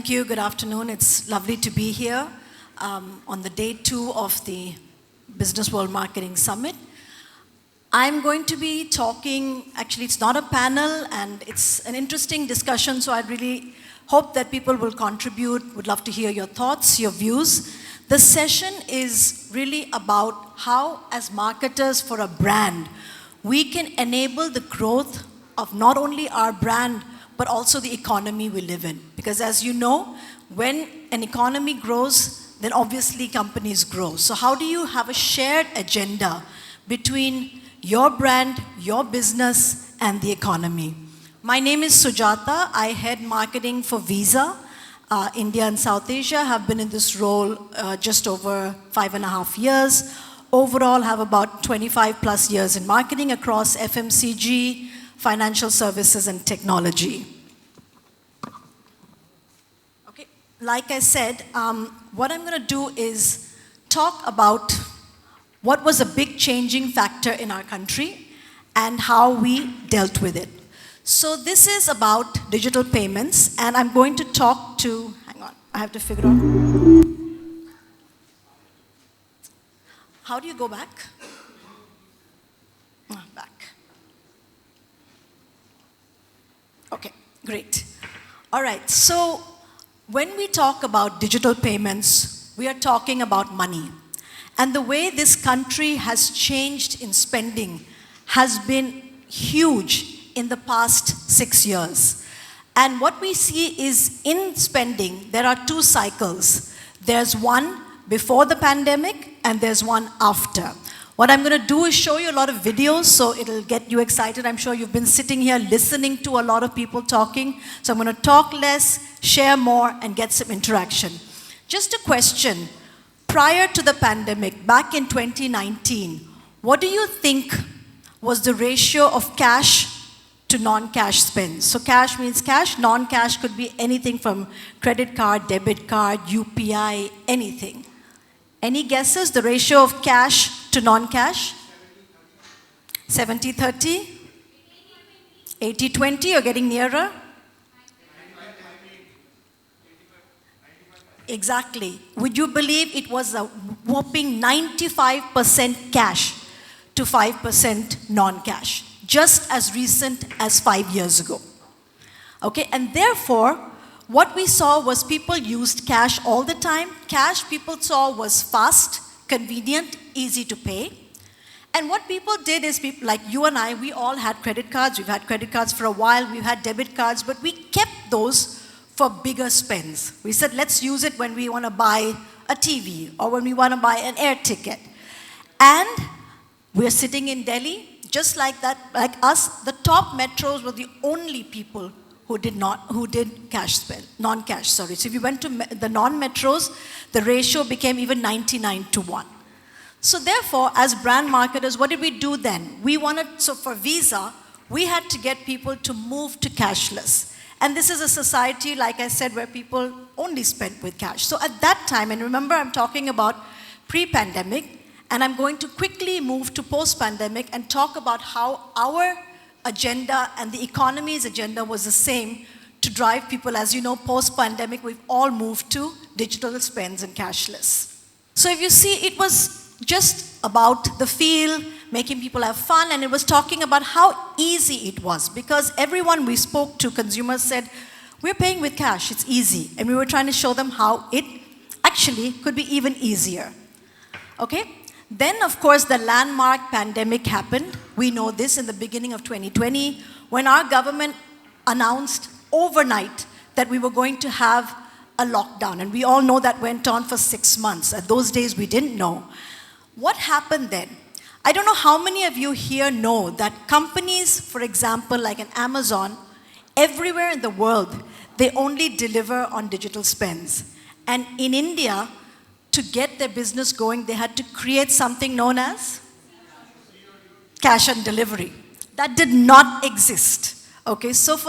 Thank you. Good afternoon. It's lovely to be here on the day 2 of the Business World Marketing Summit. I'm going to be talking, actually it's not a panel and it's an interesting discussion, so I really hope that people will contribute, would love to hear your thoughts, your views. The session is really about how, as marketers for a brand, we can enable the growth of not only our brand, but also the economy we live in. Because as you know, when an economy grows, then obviously companies grow. So how do you have a shared agenda between your brand, your business, and the economy? My name is Sujata. I head marketing for Visa, India and South Asia. Have been in this role just over 5.5 years. Overall, have about 25 plus years in marketing across FMCG, financial services, and technology. Okay, like I said, what I'm going to do is talk about what was a big changing factor in our country and how we dealt with it. So this is about digital payments, and I'm going to talk to, hang on, I have to figure out. How do you go back? Back. Okay, great. All right, so when we talk about digital payments, we are talking about money. And the way this country has changed in spending has been huge in the past 6 years. And what we see is in spending, there are 2 cycles. There's one before the pandemic and there's one after. What I'm going to do is show you a lot of videos, so it'll get you excited. I'm sure you've been sitting here listening to a lot of people talking. So I'm going to talk less, share more, and get some interaction. Just a question. Prior to the pandemic, back in 2019, what do you think was the ratio of cash to non-cash spends? So cash means cash, non-cash could be anything from credit card, debit card, UPI, anything. Any guesses? The ratio of cash to non-cash? 70-30? 80-20, you're getting nearer? Exactly. Would you believe it was a whopping 95% cash to 5% non-cash, just as recent as 5 years ago. Okay, and therefore, what we saw was people used cash all the time. Cash people saw was fast, convenient, easy to pay. And what people did is, people like you and I, we all had credit cards. We've had credit cards for a while. We've had debit cards, but we kept those for bigger spends. We said, let's use it when we want to buy a TV or when we want to buy an air ticket. And we're sitting in Delhi, just like that, like us, the top metros were the only people who did cash spend, non-cash, sorry. So if you went to the non-metros, the ratio became even 99-1. So therefore, as brand marketers, what did we do then? So for Visa, we had to get people to move to cashless. And this is a society, like I said, where people only spent with cash. So at that time, and remember I'm talking about pre-pandemic, and I'm going to quickly move to post-pandemic and talk about how our agenda and the economy's agenda was the same to drive people. As you know, post-pandemic, we've all moved to digital spends and cashless. So if you see, it was just about the feel, making people have fun, and it was talking about how easy it was, because everyone we spoke to, consumers said, we're paying with cash, it's easy. And we were trying to show them how it actually could be even easier. Okay? Then, of course, the landmark pandemic happened. We know this in the beginning of 2020, when our government announced overnight that we were going to have a lockdown. And we all know that went on for 6 months. At those days, we didn't know. What happened then? I don't know how many of you here know that companies, for example, like an Amazon, everywhere in the world, they only deliver on digital spends. And in India, to get their business going, they had to create something known as cash on delivery. That did not exist. Okay, so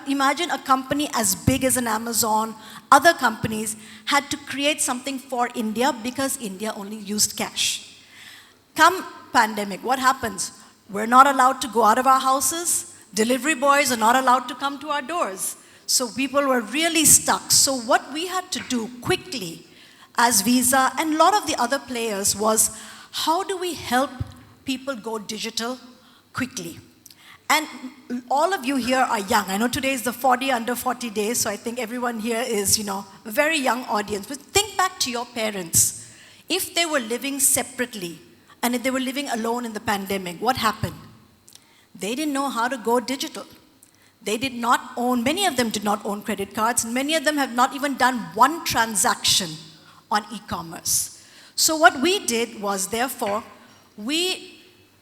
imagine a company as big as an Amazon, other companies had to create something for India because India only used cash. Come pandemic, what happens? We're not allowed to go out of our houses. Delivery boys are not allowed to come to our doors. So people were really stuck. So what we had to do quickly as Visa and a lot of the other players was, how do we help people go digital quickly? And all of you here are young. I know today is the 40 under 40 days, so I think everyone here is, a very young audience. But think back to your parents. If they were living separately, and if they were living alone in the pandemic, what happened? They didn't know how to go digital. Many of them did not own credit cards, and many of them have not even done one transaction on e-commerce. So what we did was, therefore, we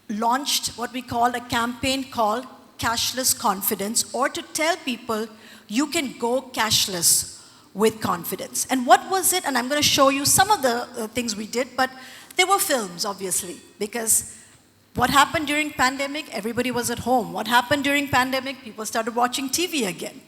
launched what we called a campaign called Cashless Confidence, or to tell people you can go cashless with confidence. And what was it? And I'm going to show you some of the things we did, but there were films, obviously, because what happened during pandemic? Everybody was at home. What happened during pandemic? People started watching TV again.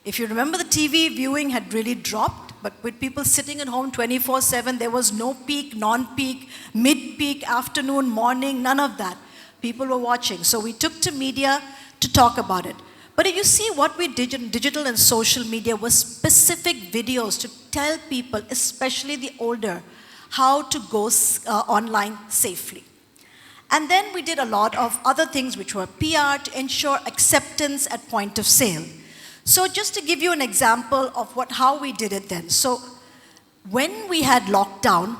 If you remember, the TV viewing had really dropped, but with people sitting at home 24/7, there was no peak, non-peak, mid-peak, afternoon, morning, none of that. People were watching. So we took to media to talk about it. But if you see what we did in digital and social media was specific videos to tell people, especially the older, how to go online safely. And then we did a lot of other things which were PR to ensure acceptance at point of sale. So just to give you an example of how we did it then. So when we had lockdown,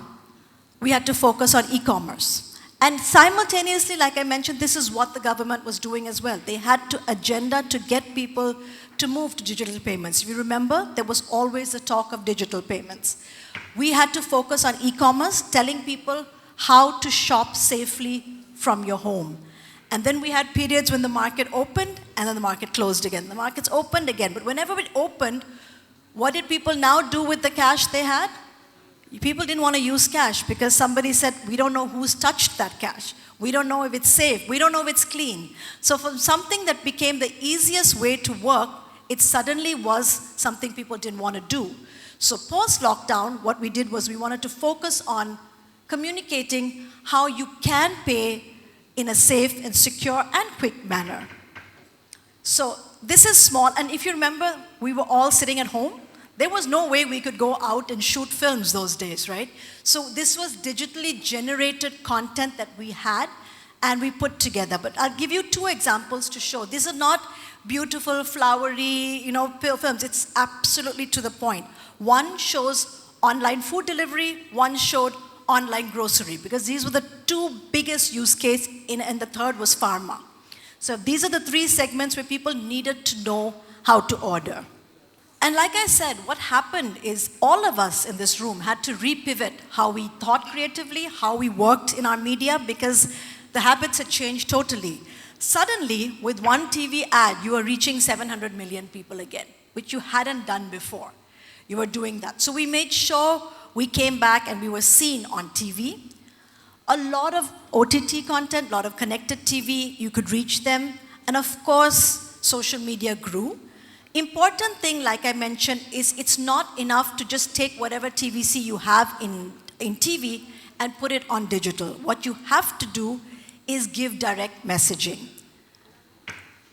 we had to focus on e-commerce. And simultaneously, like I mentioned, this is what the government was doing as well. They had to agenda to get people to move to digital payments. If you remember, there was always a talk of digital payments. We had to focus on e-commerce, telling people how to shop safely from your home. And then we had periods when the market opened and then the market closed again. The markets opened again. But whenever it opened, what did people now do with the cash they had? People didn't want to use cash because somebody said, we don't know who's touched that cash. We don't know if it's safe. We don't know if it's clean. So from something that became the easiest way to work, it suddenly was something people didn't want to do. So post-lockdown, what we did was we wanted to focus on communicating how you can pay in a safe and secure and quick manner. So this is small, and if you remember, we were all sitting at home. There was no way we could go out and shoot films those days, right? So this was digitally generated content that we had and we put together. But I'll give you two examples to show. These are not beautiful, flowery, films. It's absolutely to the point. One shows online food delivery, one showed online grocery, because these were the two biggest use case, and the third was pharma. So these are the three segments where people needed to know how to order. And like I said, what happened is all of us in this room had to repivot how we thought creatively, how we worked in our media, because the habits had changed totally. Suddenly, with one TV ad, you are reaching 700 million people again, which you hadn't done before. You were doing that. So we made sure we came back and we were seen on TV. A lot of OTT content, a lot of connected TV, you could reach them. And of course, social media grew. Important thing, like I mentioned, is it's not enough to just take whatever TVC you have in TV and put it on digital. What you have to do is give direct messaging.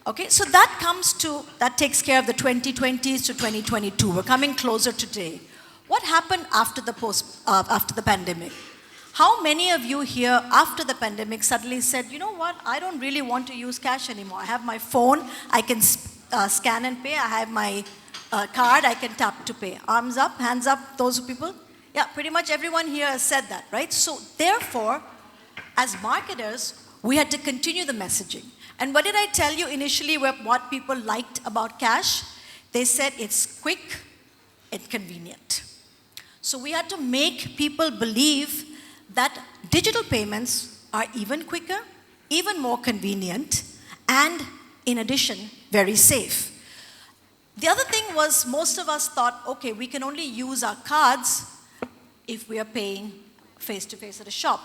Okay, so that takes care of the 2020s to 2022. We're coming closer today. What happened after the pandemic? How many of you here after the pandemic suddenly said, you know what, I don't really want to use cash anymore. I have my phone, I can scan and pay. I have my card, I can tap to pay. Arms up, hands up, those people? Yeah, pretty much everyone here has said that, right? So therefore, as marketers, we had to continue the messaging. And what did I tell you initially what people liked about cash? They said it's quick and convenient. So we had to make people believe that digital payments are even quicker, even more convenient, and in addition, very safe. The other thing was most of us thought, okay, we can only use our cards if we are paying face-to-face at a shop.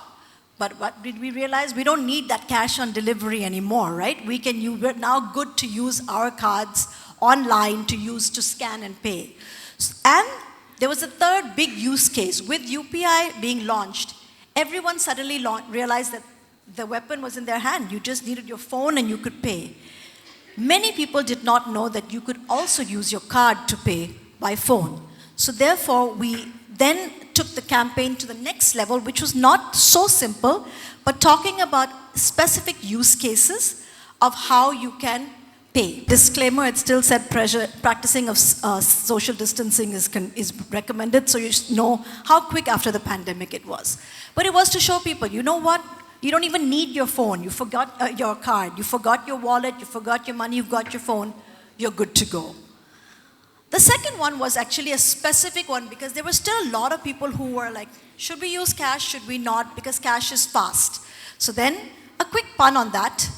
But what did we realize? We don't need that cash on delivery anymore, right? We're now good to use our cards online to scan and pay. And there was a third big use case. With UPI being launched, everyone suddenly realized that the weapon was in their hand. You just needed your phone and you could pay. many people did not know that you could also use your card to pay by phone. So therefore, we then took the campaign to the next level, which was not so simple, but talking about specific use cases of how you can pay. Disclaimer, it still said practicing of social distancing is recommended, so you know how quick after the pandemic it was. But it was to show people, you know what? You don't even need your phone. You forgot your card. You forgot your wallet. You forgot your money. You've got your phone. You're good to go. The second one was actually a specific one because there were still a lot of people who were like, should we use cash? Should we not? Because cash is fast. So then a quick pun on that.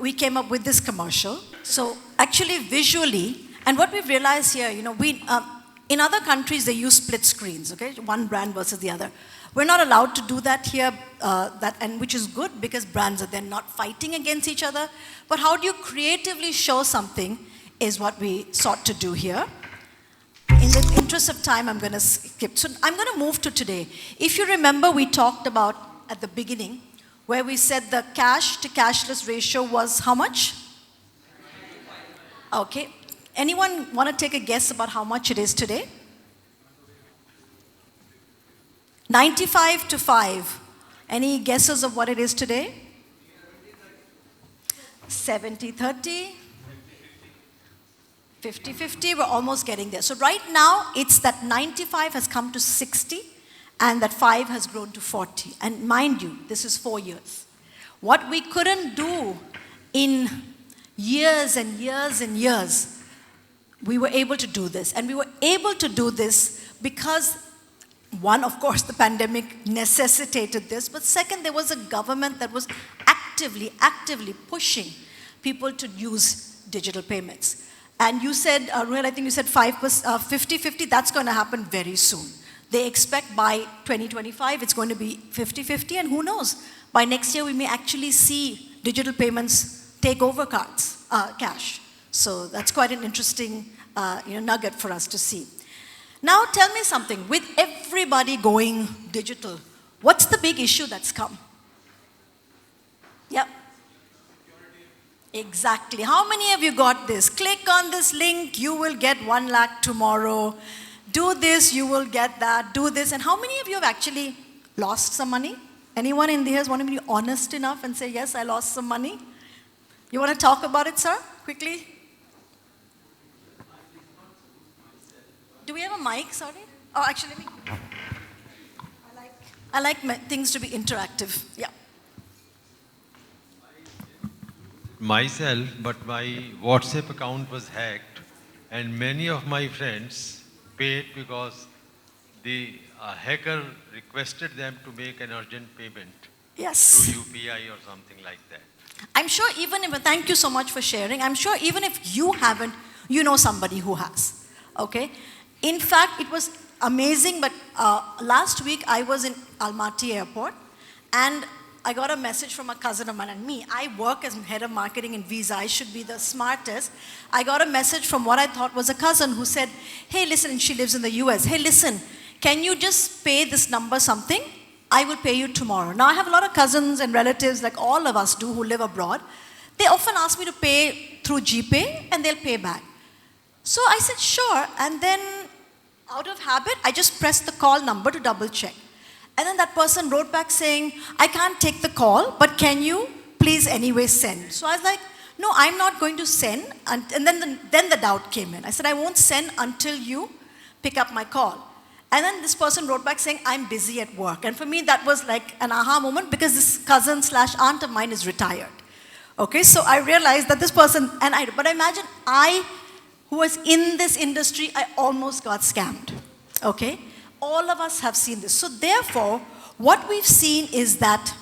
We came up with this commercial. So actually visually, and what we've realized here, in other countries they use split screens, okay? One brand versus the other. We're not allowed to do that here, and which is good because brands are then not fighting against each other. But how do you creatively show something is what we sought to do here. In the interest of time, I'm going to skip. So I'm going to move to today. If you remember, we talked about at the beginning where we said the cash to cashless ratio was how much? Okay. Anyone want to take a guess about how much it is today? 95 to 5. Any guesses of what it is today? 70-30. 50-50, we're almost getting there. So right now, it's that 95 has come to 60, and that 5 has grown to 40. And mind you, this is 4 years. What we couldn't do in years and years and years, we were able to do this. And we were able to do this because, one, of course, the pandemic necessitated this, but second, there was a government that was actively pushing people to use digital payments. And you said, Ruhel, I think you said 50-50, that's going to happen very soon. They expect by 2025 it's going to be 50-50, and who knows, by next year we may actually see digital payments take over cash. So that's quite an interesting nugget for us to see. Now tell me something, with everybody going digital, what's the big issue that's come? Yep. Exactly. How many of you got this? Click on this link, you will get 1 lakh tomorrow. Do this, you will get that. Do this. And how many of you have actually lost some money? Anyone in here want to be honest enough and say, yes, I lost some money? You want to talk about it, sir, quickly? Do we have a mic, sorry? Oh, actually, I like things to be interactive. Yeah. Myself, but my WhatsApp account was hacked, and many of my friends paid because the hacker requested them to make an urgent payment through UPI or something like that. I'm sure thank you so much for sharing. I'm sure even if you haven't, you know somebody who has, okay? In fact, it was amazing, but last week I was in Almaty airport, and I got a message from a cousin of mine, and me, I work as head of marketing in Visa, I should be the smartest. I got a message from what I thought was a cousin who said, hey, listen, and she lives in the US, hey, listen, can you just pay this number something? I will pay you tomorrow. Now, I have a lot of cousins and relatives, like all of us do, who live abroad. They often ask me to pay through GPay, and they'll pay back. So I said, sure, and then out of habit, I just pressed the call number to double check. And then that person wrote back saying, I can't take the call, but can you please anyway send? So I was like, no, I'm not going to send. And then the doubt came in. I said, I won't send until you pick up my call. And then this person wrote back saying, I'm busy at work. And for me, that was like an aha moment because this cousin/aunt of mine is retired. Okay, so I realized that this person, but imagine who was in this industry, I almost got scammed. Okay? All of us have seen this. So therefore, what we've seen is that,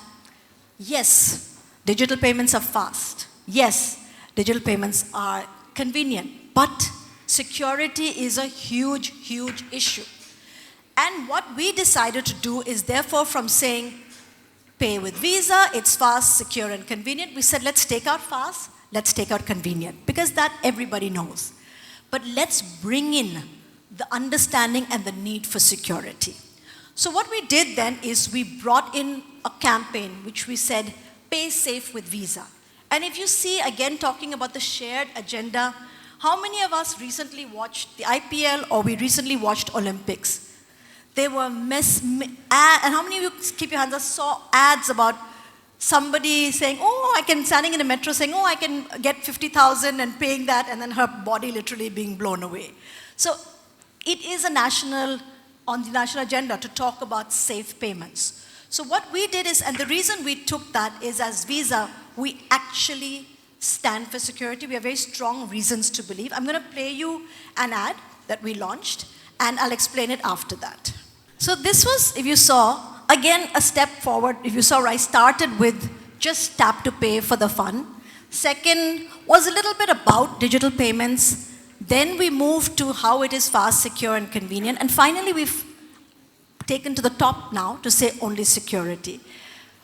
yes, digital payments are fast. Yes, digital payments are convenient. But security is a huge, huge issue. And what we decided to do is therefore from saying, pay with Visa, it's fast, secure, and convenient, we said, let's take out fast, let's take out convenient. Because that everybody knows. But let's bring in the understanding and the need for security. So what we did then is we brought in a campaign which we said, pay safe with Visa. And if you see, again, talking about the shared agenda, how many of us recently watched the IPL or we recently watched Olympics? They were and how many of you, keep your hands up, saw ads about somebody saying, standing in a metro saying, I can get 50,000 and paying that, and then her body literally being blown away. So it is on the national agenda to talk about safe payments. So what we did is, and the reason we took that is as Visa, we actually stand for security. We have very strong reasons to believe. I'm going to play you an ad that we launched, and I'll explain it after that. So this was, if you saw, again, a step forward. If you saw, I started with just tap to pay for the fun. Second was a little bit about digital payments. Then we moved to how it is fast, secure, and convenient. And finally, we've taken to the top now to say only security.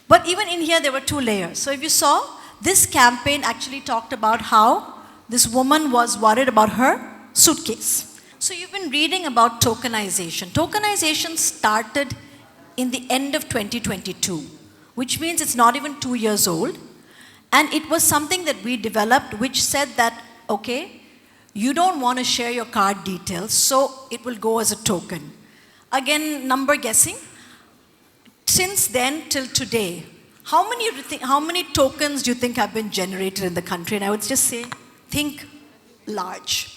But even in here, there were 2 layers. So if you saw, this campaign actually talked about how this woman was worried about her suitcase. So you've been reading about tokenization. Tokenization started in the end of 2022, which means it's not even 2 years old. And it was something that we developed which said that, okay, you don't want to share your card details, so it will go as a token. Again, number guessing. Since then till today, how many tokens do you think have been generated in the country? And I would just say, think large.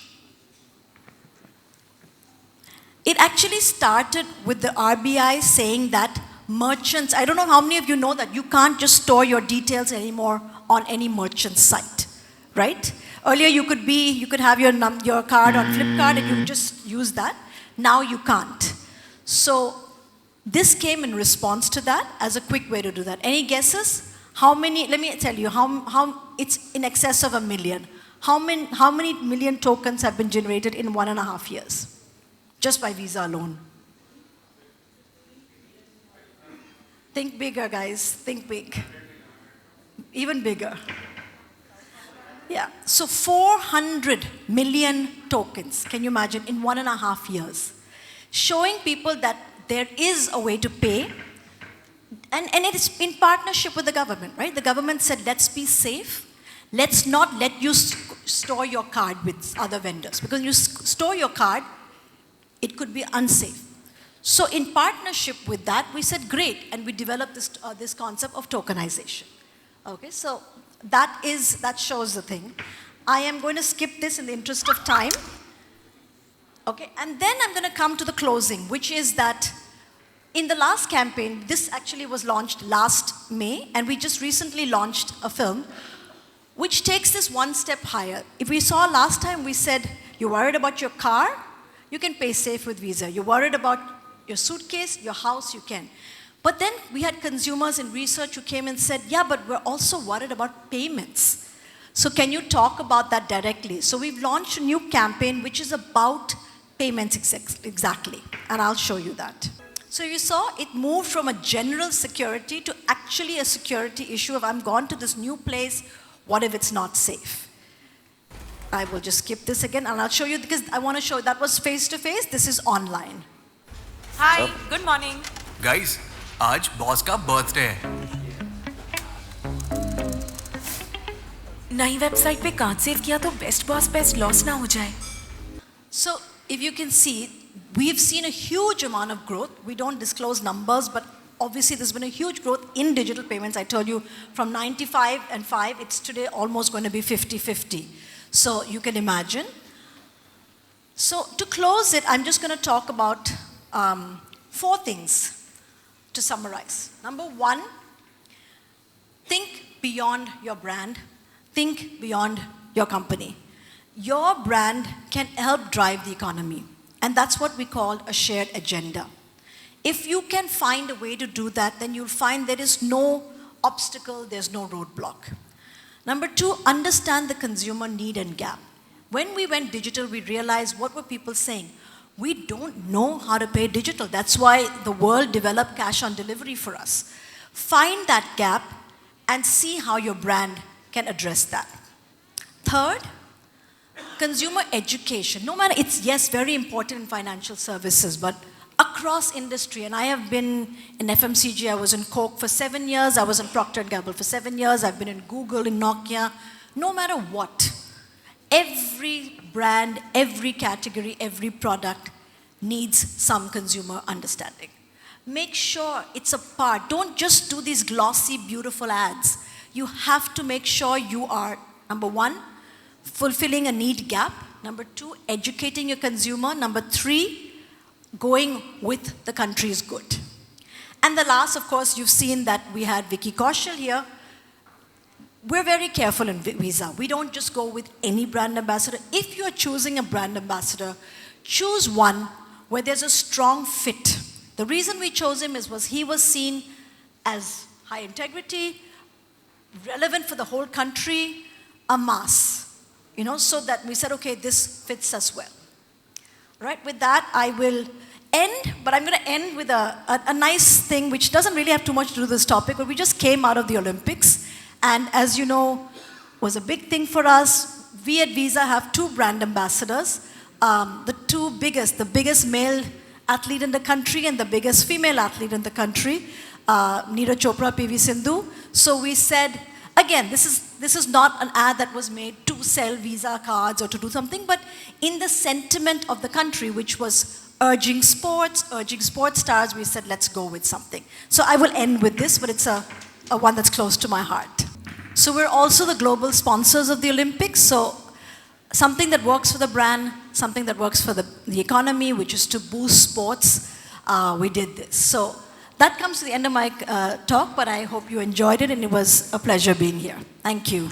It actually started with the RBI saying that merchants, I don't know how many of you know that you can't just store your details anymore on any merchant site, right? Earlier you could have your card on Flipkart and you just use that. Now you can't. So this came in response to that as a quick way to do that. Any guesses? How many, let me tell you, how it's in excess of 1 million. How many million tokens have been generated in 1.5 years? Just by Visa alone. Think bigger, guys. Think big. Even bigger. Yeah. So 400 million tokens, can you imagine, in 1.5 years. Showing people that there is a way to pay. And it is in partnership with the government, right? The government said, let's be safe. Let's not let you store your card with other vendors. Because you store your card, it could be unsafe. So in partnership with that, we said, great, and we developed this concept of tokenization. Okay, so that shows the thing. I am going to skip this in the interest of time. Okay, and then I'm going to come to the closing, which is that in the last campaign, this actually was launched last May, and we just recently launched a film which takes this one step higher. If we saw last time, we said, you're worried about your car, you can pay safe with Visa. You're worried about your suitcase, your house, you can. But then we had consumers in research who came and said, yeah, but we're also worried about payments. So can you talk about that directly? So we've launched a new campaign which is about payments exactly. And I'll show you that. So you saw it moved from a general security to actually a security issue of I'm gone to this new place, what if it's not safe? I will just skip this again and I'll show you because I want to show that was face-to-face, this is online. Hi, good morning. Guys, आज boss का birthday है। नई website पे card save किया तो best boss best loss ना हो जाए। So if you can see, we've seen a huge amount of growth. We don't disclose numbers, but obviously there's been a huge growth in digital payments. I told you from 95 and 5, it's today almost going to be 50-50. So you can imagine. So to close it, I'm just going to talk about 4 things to summarize. Number 1, think beyond your brand. Think beyond your company. Your brand can help drive the economy. And that's what we call a shared agenda. If you can find a way to do that, then you'll find there is no obstacle, there's no roadblock. Number 2, understand the consumer need and gap. When we went digital, we realized what were people saying? We don't know how to pay digital. That's why the world developed cash on delivery for us. Find that gap and see how your brand can address that. Third, consumer education. No matter, it's yes, very important in financial services, but across across industry, and I have been in FMCG, I was in Coke for 7 years, I was in Procter & Gamble for 7 years, I've been in Google, in Nokia, no matter what, every brand, every category, every product needs some consumer understanding. Make sure it's a part. Don't just do these glossy, beautiful ads. You have to make sure you are, number one, fulfilling a need gap. Number two, educating your consumer. Number three, going with the country's good. And the last, of course, you've seen that we had Vicky Kaushal here. We're very careful in Visa. We don't just go with any brand ambassador. If you're choosing a brand ambassador, choose one where there's a strong fit. The reason we chose him was he was seen as high integrity, relevant for the whole country, a mass, so that we said, okay, this fits us well. Right, with that, I will end, but I'm going to end with a nice thing which doesn't really have too much to do with this topic, but we just came out of the Olympics, and as you know, was a big thing for us. We at Visa have 2 brand ambassadors, the biggest male athlete in the country and the biggest female athlete in the country, Neeraj Chopra, PV Sindhu. So we said, again, this is not an ad that was made to sell Visa cards or to do something, but in the sentiment of the country, which was urging sports stars, we said, let's go with something. So I will end with this, but it's a one that's close to my heart. So we're also the global sponsors of the Olympics, so something that works for the brand, something that works for the economy, which is to boost sports, we did this. So that comes to the end of my talk, but I hope you enjoyed it and it was a pleasure being here. Thank you.